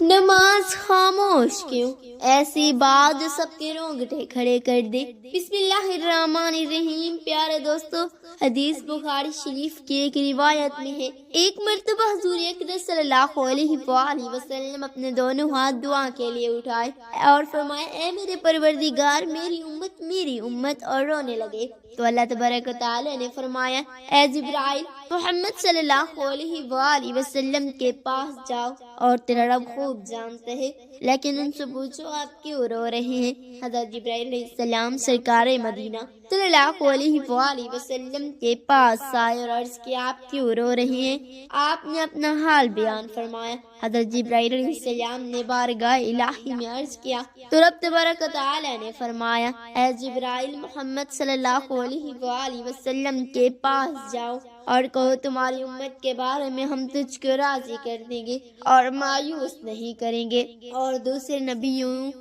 نماز خاموش کیوں؟ ایسی بات جو سب کے رونگٹے کھڑے کر دے۔ بسم اللہ الرحمن الرحیم۔ پیارے دوستو، حدیث بخاری شریف کی ایک روایت میں ہے، ایک مرتبہ حضور اقدس صلی اللہ علیہ وآلہ وسلم اپنے دونوں ہاتھ دعا کے لیے اٹھائے اور فرمایا، اے میرے پروردگار، میری امت، اور رونے لگے۔ تو اللہ تبارک و تعالی نے فرمایا، اے جبرائیل، محمد صلی اللہ علیہ وآلہ وسلم کے پاس جاؤ اور تیرا رب خوب جانتا ہے، لیکن ان سے پوچھو آپ کیوں رو رہے ہیں۔ حضرت جبرائیل علیہ السلام سرکار مدینہ صلی اللہ علیہ وآلہ وسلم کے پاس آئے اور عرض کیا، آپ کیوں رو رہے ہیں؟ آپ نے اپنا حال بیان فرمایا۔ حضرت جبرائیل علیہ السلام نے بارگاہ الہی میں عرض کیا تو رب تبارک و تعالی نے فرمایا، اے جبرائیل، محمد صلی اللہ علیہ وآلہ وسلم کے پاس جاؤ اور کہو، تمہاری امت کے بارے میں ہم تجھ کو راضی کر دیں گے اور مایوس نہیں کریں گے، اور دوسرے نبیوں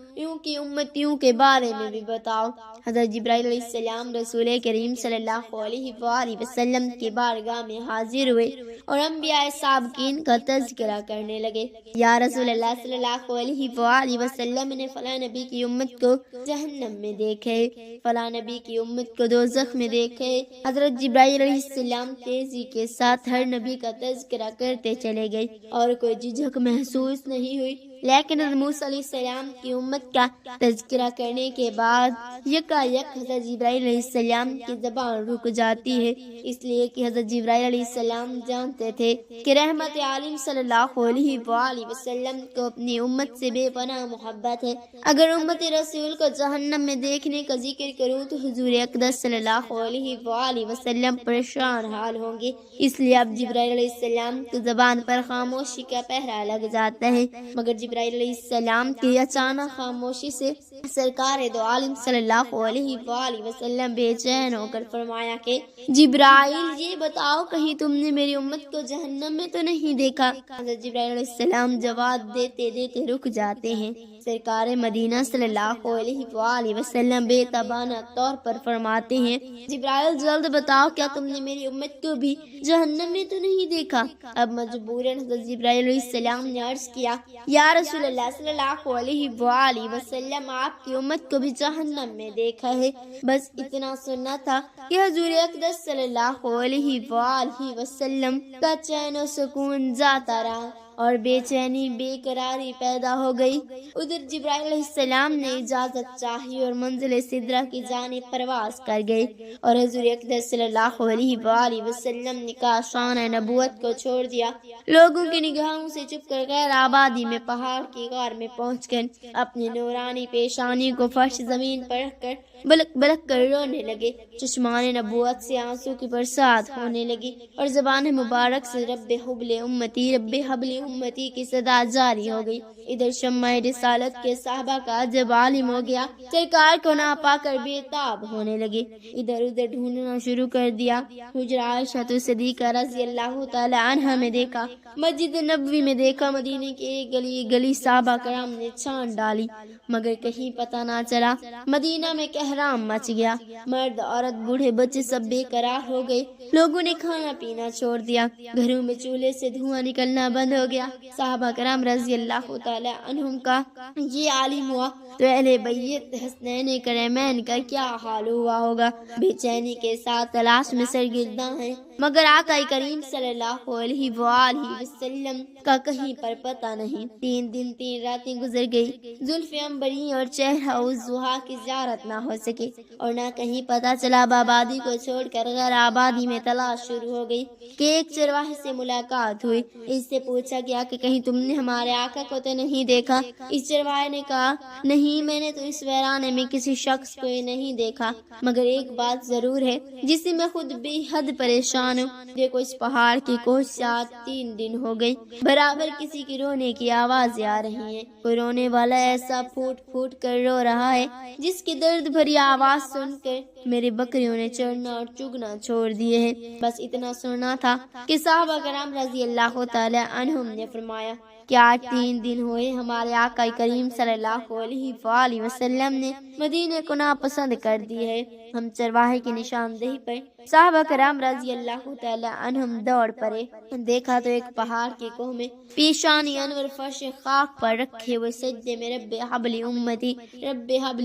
کی امتیوں کے بارے میں بھی بتاؤ۔ حضرت جبرائیل علیہ السلام رسول کریم صلی اللہ علیہ وآلہ وسلم کی بارگاہ میں حاضر ہوئے اور انبیاء سابقین کا تذکرہ کرنے لگے۔ یا رسول اللہ صلی اللہ علیہ وآلہ وسلم نے فلاں نبی کی امت کو جہنم میں دیکھے، فلاں نبی کی امت کو دوزخ میں دیکھے۔ حضرت جبرائیل علیہ السلام تیزی کے ساتھ ہر نبی کا تذکرہ کرتے چلے گئے اور کوئی جھجک محسوس نہیں ہوئی، لیکن حضرت موسیٰ علیہ السلام کی امت کا تذکرہ کرنے کے بعد یکایک حضرت جبرائیل علیہ السلام کی زبان رک جاتی ہے، اس لیے کہ حضرت جبرائیل علیہ السلام جانتے تھے کہ رحمت عالم صلی اللہ علیہ وآلہ وسلم کو اپنی امت سے بے پناہ محبت ہے۔ اگر امت رسول کو جہنم میں دیکھنے کا ذکر کروں تو حضور اقدس صلی اللہ علیہ وآلہ وسلم پریشان حال ہوں گے، اس لیے اب جبرائیل علیہ السلام کی زبان پر خاموشی کا پہرا لگ جاتا ہے۔ مگر جبرائیل علیہ السلام کی اچانک خاموشی سے سرکار دو عالم صلی اللہ علیہ وآلہ وسلم بے چین ہو کر فرمایا کہ جبرائیل، یہ بتاؤ، کہیں تم نے میری امت کو جہنم میں تو نہیں دیکھا؟ حضرت جبرائیل علیہ السلام جواب دیتے دیتے رک جاتے ہیں۔ سرکار مدینہ صلی اللہ علیہ وآلہ وسلم بے تابانہ طور پر فرماتے ہیں، جبرائیل، جلد بتاؤ، کیا تم نے میری امت کو بھی جہنم میں تو نہیں دیکھا؟ اب مجبوراً حضرت جبرائیل علیہ السلام نے عرض کیا، یا رسول اللہ صلی اللہ علیہ وآلہ وسلم، آپ کی امت کو بھی جہنم میں دیکھا ہے۔ بس اتنا سننا تھا کہ حضور اقدس صلی اللہ علیہ وآلہ وسلم کا چین و سکون جاتا رہا اور بے چینی، بے قراری پیدا ہو گئی۔ ادھر جبرائیل علیہ السلام نے اجازت چاہی اور منزل سدرہ کی جانب پرواز کر گئے اور حضور اقدس صلی اللہ علیہ وآلہ وسلم نے کاشان نبوت کو چھوڑ دیا۔ لوگوں کی نگاہوں سے چھپ کر غیر آبادی میں پہاڑ کی غار میں پہنچ کر اپنی نورانی پیشانی کو فرش زمین پر رکھ کر بلک بلک کر رونے لگے۔ چشمان نبوت سے آنسو کی برسات ہونے لگی اور زبان مبارک سے رب حبل امتی، رب حبل امتی کی صدا جاری ہو گئی۔ ادھر شمع رسالت کے صحابہ کا جب عالم ہو گیا، سرکار کو نہ پا کر بے تاب ہونے لگے، ادھر ادھر ڈھونڈنا شروع کر دیا۔ حجرہ عائشہ صدیقہ رضی اللہ تعالی عنہا میں دیکھا، مسجد نبوی میں دیکھا، مدینے کے ایک گلی گلی صحابہ کرام نے چھان ڈالی، مگر کہیں پتہ نہ چلا۔ مدینہ میں کہرام مچ گیا، مرد عورت بوڑھے بچے سب بے قرار ہو گئے، لوگوں نے کھانا پینا چھوڑ دیا، گھروں میں چولہے سے دھواں نکلنا بند ہو گیا۔ صحابہ کرام رضی اللہ تعالی عنہم کا یہ عالم ہوا تو اہل بیت حسنین کریمین کا کیا حال ہوا ہوگا؟ بے چینی کے ساتھ تلاش میں سرگرداں ہیں، مگر آقا کریم صلی اللہ علیہ وآلہ وسلم کا کہیں پر پتہ نہیں۔ 3 دن 3 راتیں گزر گئی، زلف عنبری اور چہرہ الضحیٰ کی زیارت نہ ہو سکی اور نہ کہیں پتہ چلا۔ آبادی کو چھوڑ کر غیر آبادی میں تلاش شروع ہو گئی کہ ایک چرواہے سے ملاقات ہوئی۔ اس سے پوچھا گیا کہ کہیں تم نے ہمارے آقا کو تو نہیں دیکھا؟ اس چرواہے نے کہا، نہیں، میں نے تو اس ویرانے میں کسی شخص کو نہیں دیکھا، مگر ایک بات ضرور ہے جس سے میں خود بے حد پریشان ہوں۔ دیکھو، اس پہاڑ کی کوششات 3 دن ہو گئی، برابر کسی کی رونے کی آوازیں آ رہی ہیں۔ کوئی رونے والا ایسا پھوٹ پھوٹ کر رو رہا ہے جس کی درد بھری آواز سن کر میرے بکریوں نے چڑھنا اور چگنا چھوڑ دیے ہیں۔ بس اتنا سننا تھا کہ صحابہ کرام رضی اللہ تعالی عنہم نے فرمایا، کہ آج 3 دن ہوئے ہمارے آقا کریم صلی اللہ علیہ وآلہ وسلم نے مدینے کو ناپسند کر دی ہے۔ ہم چرواہے کی نشاندہی پر صحابہ کرام رضی اللہ تعالی عنہم دوڑ پڑے۔ دیکھا تو ایک پہاڑ کی کوہ میں پیشانی انور فرش خاک پر رکھے ہوئے سجدے میں رب حبلی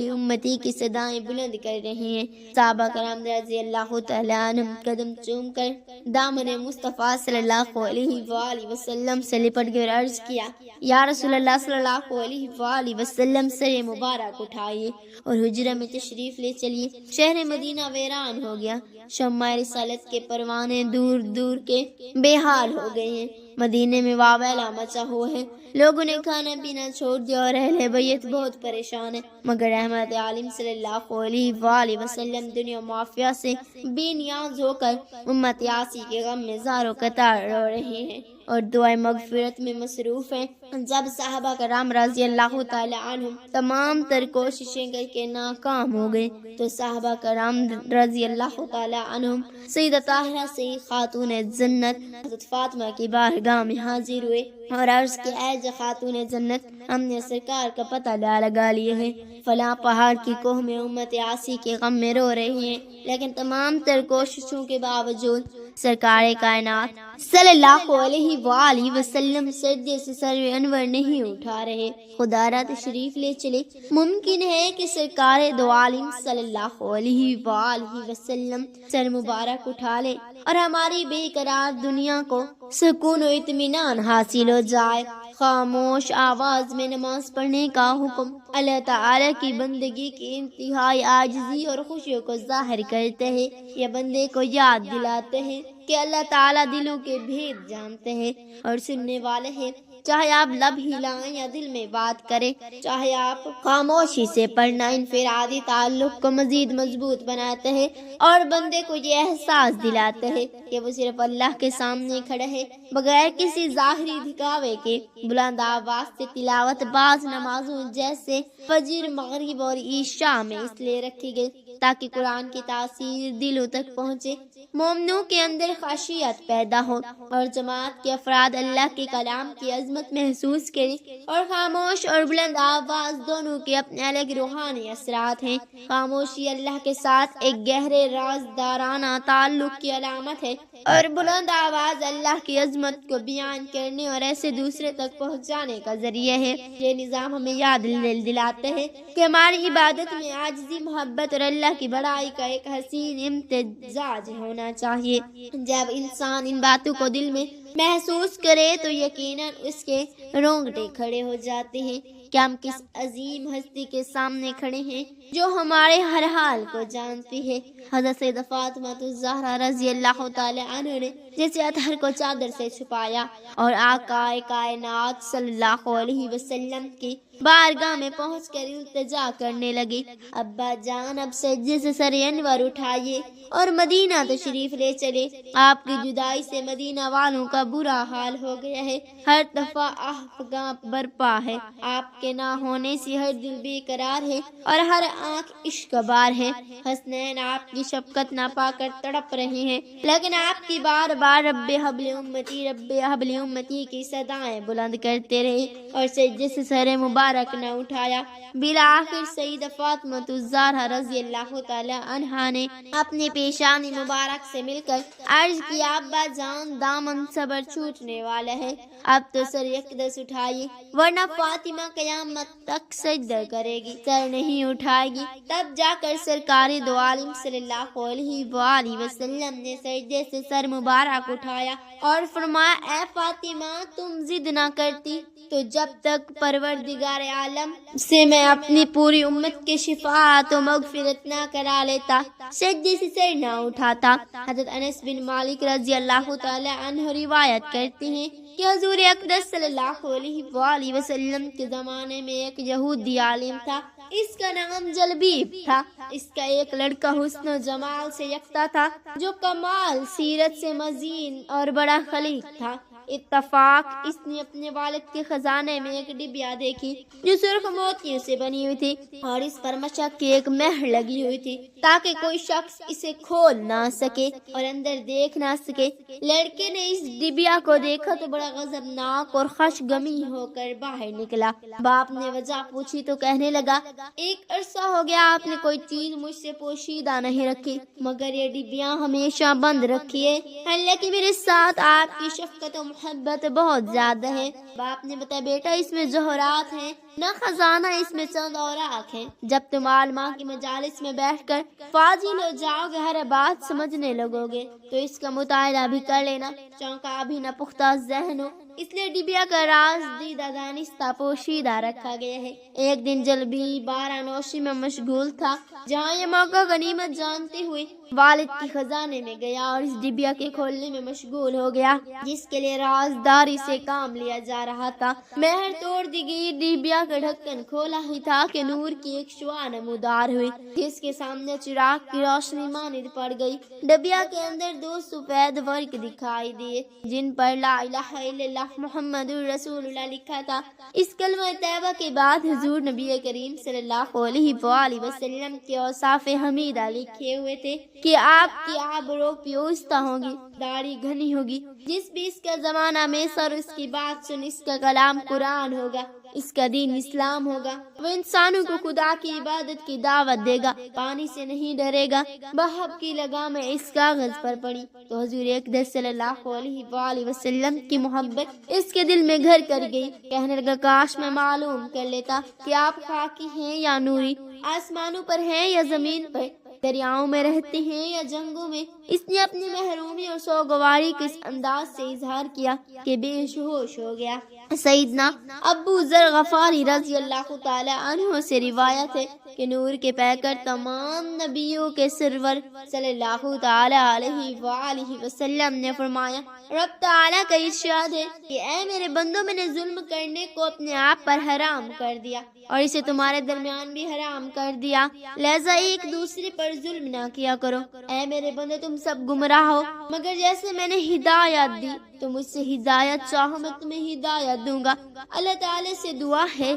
امتی کی صدائیں بلند کر رہے ہیں۔ صحابہ کرام رضی اللہ تعالی عنہم قدم چوم کر دامن مصطفیٰ صلی اللہ علیہ وآلہ وسلم سے لپٹ گئے اور عرض کیا، یا رسول اللہ صلی اللہ علیہ وآلہ وسلم سر مبارک اٹھائیے اور حجرہ میں تشریف لے چلیے۔ شہر مدینہ ویران ہو گیا، شمع رسالت کے پروانے دور دور کے بے حال ہو گئے ہیں۔ مدینے میں وابیلا مچا ہوا ہے، لوگوں نے کھانا پینا چھوڑ دیا اور اہل بیت بہت پریشان ہے، مگر رحمت عالم صلی اللہ علیہ وآلہ وسلم دنیا معافیہ سے بے نیاز ہو کر امت یاسی کے غم میں زار و قطار رو رہے ہیں اور دعائیں مغفرت میں مصروف ہیں۔ جب صحابہ کرام رضی اللہ تعالی عنہم تمام تر کوششیں کر کے ناکام ہو گئے تو صحابہ کرام رضی اللہ تعالی عنہم سیدہ طاہرہ سے خاتون جنت حضرت فاطمہ کی بارگاہ میں حاضر ہوئے اور عرض کہ اے خاتون جنت، ہم نے سرکار کا پتہ لگا لیا ہے، فلاں پہاڑ کی کوہ میں امت عاصی کے غم میں رو رہے ہیں، لیکن تمام تر کوششوں کے باوجود سرکار کائنات صلی اللہ علیہ وآلہ وسلم سجدے سے سر انور نہیں اٹھا رہے۔ خدا را تشریف لے چلے۔ ممکن ہے کہ سرکار دو عالم صلی اللہ علیہ وآلہ وسلم سر مبارک اٹھا لے اور ہماری بے قرار دنیا کو سکون و اطمینان حاصل ہو جائے۔ خاموش آواز میں نماز پڑھنے کا حکم اللہ تعالی کی بندگی کی انتہائی عاجزی اور خوشی کو ظاہر کرتے ہیں۔ یہ بندے کو یاد دلاتے ہیں کہ اللہ تعالی دلوں کے بھید جانتے ہیں اور سننے والے ہیں۔ چاہے آپ لب ہلائیں یا دل میں بات کریں، چاہے آپ خاموشی سے پڑھنا انفرادی تعلق کو مزید مضبوط بناتے ہیں اور بندے کو یہ احساس دلاتے ہیں کہ وہ صرف اللہ کے سامنے کھڑا ہے، بغیر کسی ظاہری دکھاوے کے۔ بلند آواز سے تلاوت بعض نمازوں جیسے فجر، مغرب اور عشاء میں اس لیے رکھی گئی تاکہ قرآن کی تاثیر دلوں تک پہنچے، مومنوں کے اندر خشیت پیدا ہو اور جماعت کے افراد اللہ کے کلام کی عظمت محسوس کریں۔ اور خاموش اور بلند آواز دونوں کے اپنے الگ روحانی اثرات ہیں۔ خاموشی اللہ کے ساتھ ایک گہرے رازدارانہ تعلق کی علامت ہے اور بلند آواز اللہ کی عظمت کو بیان کرنے اور ایسے دوسرے تک پہنچانے کا ذریعہ ہے۔ یہ نظام ہمیں یاد دلاتے ہیں کہ ہماری عبادت میں عاجزی، محبت اور اللہ کی بڑائی کا ایک حسین امتزاج ہونا چاہیے۔ جب انسان ان باتوں کو دل میں محسوس کرے تو یقیناً اس کے رونگٹے کھڑے ہو جاتے ہیں کہ ہم کس عظیم ہستی کے سامنے کھڑے ہیں جو ہمارے ہر حال کو جانتی ہے۔ حضرت سیدہ فاطمہ الزہرا رضی اللہ تعالی عنہ نے جیسے اطہر کو چادر سے چھپایا اور آقا کائنات صلی اللہ علیہ وسلم کی بارگاہ میں پہنچ کر التجا کرنے لگی، ابا جان اب سجدے سے سر انور اٹھائیے اور مدینہ تشریف لے چلے۔ آپ کی جدائی سے مدینہ والوں کا برا حال ہو گیا ہے، ہر دفعہ افغاں برپا ہے، آپ کے نہ ہونے سے ہر دل بے قرار ہے اور ہر آنکھ عشق بار ہے۔ حسنین آپ کی شفقت نہ پا کر تڑپ رہے ہیں، لیکن آپ کی بار بار رب حبل امتی کی صدائیں بلند کرتے رہے اور سجدے سے سر مبارک نہ اٹھایا۔ بالآخر سیدہ فاطمہ الزہرا رضی اللہ تعالی عنہا نے اپنے پیشانی مبارک سے مل کر عرض کیا، ابا جان دامن صبر چھوٹنے والا ہے، اب تو سر اقدس اٹھائیے ورنہ فاطمہ قیامت تک سجدہ کرے گی، سر نہیں اٹھائے گی۔ تب جا کر سرکار دو عالم صلی اللہ علیہ وآلہ وسلم نے سجدے سے سر مبارک اٹھایا اور فرمایا، اے فاطمہ تم ضد نہ کرتی تو جب تک پروردگار عالم سے میں اپنی پوری امت کی شفاعت و مغفرت نہ کرا لیتا، سجدے سے سر نہ اٹھاتا۔ حضرت انس بن مالک رضی اللہ تعالی عنہ روایت کرتے ہیں کہ حضور اقدس صلی اللہ علیہ وآلہ وسلم کے زمانے میں ایک یہودی عالم تھا، اس کا نام جلبیب تھا۔ اس کا ایک لڑکا حسن و جمال سے یکتا تھا جو کمال سیرت سے مزین اور بڑا خلیق تھا۔ اتفاق اس نے اپنے والد کے خزانے میں ایک ڈبیا دیکھی جو سرخ موتیوں سے بنی ہوئی تھی اور اس پر مشق کی ایک مہر لگی ہوئی تھی تاکہ کوئی شخص اسے کھول نہ سکے اور اندر دیکھ نہ سکے۔ لڑکے نے اس ڈبیا کو دیکھا تو بڑا غضبناک اور خشگمی ہو کر باہر نکلا۔ باپ نے وجہ پوچھی تو کہنے لگا، ایک عرصہ ہو گیا آپ نے کوئی چیز مجھ سے پوشیدہ نہیں رکھی، مگر یہ ڈبیا ہمیشہ بند رکھیے، حالانکہ میرے ساتھ آپ کی شفقت و محبت بہت زیادہ ہے۔ باپ نے بتایا، بیٹا اس میں جوہرات ہیں، نہ خزانہ، اس میں چند اوراق ہیں۔ جب تم علماء کی مجالس میں بیٹھ کر فاضل ہو جاؤ گے، ہر بات سمجھنے لگو گے تو اس کا مطالعہ بھی کر لینا، چونکہ ابھی نہ پختہ ذہن ہو، اس لیے ڈبیا کا راز دیدہ دانستہ پوشیدہ رکھا گیا ہے۔ ایک دن جلبی بارہ نوشی میں مشغول تھا، جہاں یہ موقع غنیمت جانتے ہوئے والد کی خزانے میں گیا اور اس ڈبیا کے کھولنے میں مشغول ہو گیا جس کے لیے رازداری سے کام لیا جا رہا تھا۔ مہر توڑ دی گئی، ڈبیا کا ڈھکن کھولا ہی تھا کہ نور کی ایک شعاع نمودار ہوئی جس کے سامنے چراغ کی روشنی مانند پڑ گئی۔ ڈبیا کے اندر دو سفید ورق دکھائی دیے جن پر لا الہ الا اللہ محمد رسول اللہ لکھا تھا۔ اس کلمہ طیبہ کے بعد حضور نبی کریم صلی اللہ علیہ وآلہ وسلم کے اوصاف حمیدہ لکھے ہوئے تھے کہ آپ کی آبرو پیوستہ ہوگی، داڑھی گھنی ہوگی، جس بھی اس کا زمانہ میں سر اس کی بات سن، اس کا کلام قرآن ہوگا، اس کا دین اسلام ہوگا، وہ انسانوں کو خدا کی عبادت کی دعوت دے گا، پانی سے نہیں ڈرے گا۔ بہب کی لگامیں اس کاغذ پر پڑی تو حضور اقدس صلی اللہ علیہ وآلہ وسلم کی محبت اس کے دل میں گھر کر گئی۔ کہنے لگا، کاش میں معلوم کر لیتا کہ آپ خاکی ہیں یا نوری، آسمانوں پر ہیں یا زمین پر، دریاؤں میں رہتے ہیں یا جنگوں میں۔ اس نے اپنی محرومی اور سوگواری کے اس انداز سے اظہار کیا کہ بے ہوش ہو گیا۔ سیدنا ابو ذر غفاری رضی اللہ تعالی عنہ سے روایت ہے کہ نور کے پیکر تمام نبیوں کے سرور صلی اللہ تعالی علیہ وآلہ وسلم نے فرمایا، رب تعالیٰ کا ارشاد ہے کہ اے میرے بندوں، میں نے ظلم کرنے کو اپنے آپ پر حرام کر دیا اور اسے تمہارے درمیان بھی حرام کر دیا، لہذا ایک دوسرے پر ظلم نہ کیا کرو۔ اے میرے بندے، تم سب گمراہ ہو، مگر جیسے میں نے ہدایت دی تم مجھ سے ہدایت چاہو، میں تمہیں ہدایت دوں گا۔ اللہ تعالی سے دعا ہے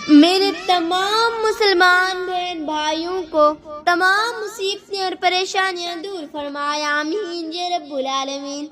میرے تمام مسلمان بہن بھائیوں کو تمام مصیبتیں اور پریشانیاں دور فرمائے، آمین یا رب العالمین۔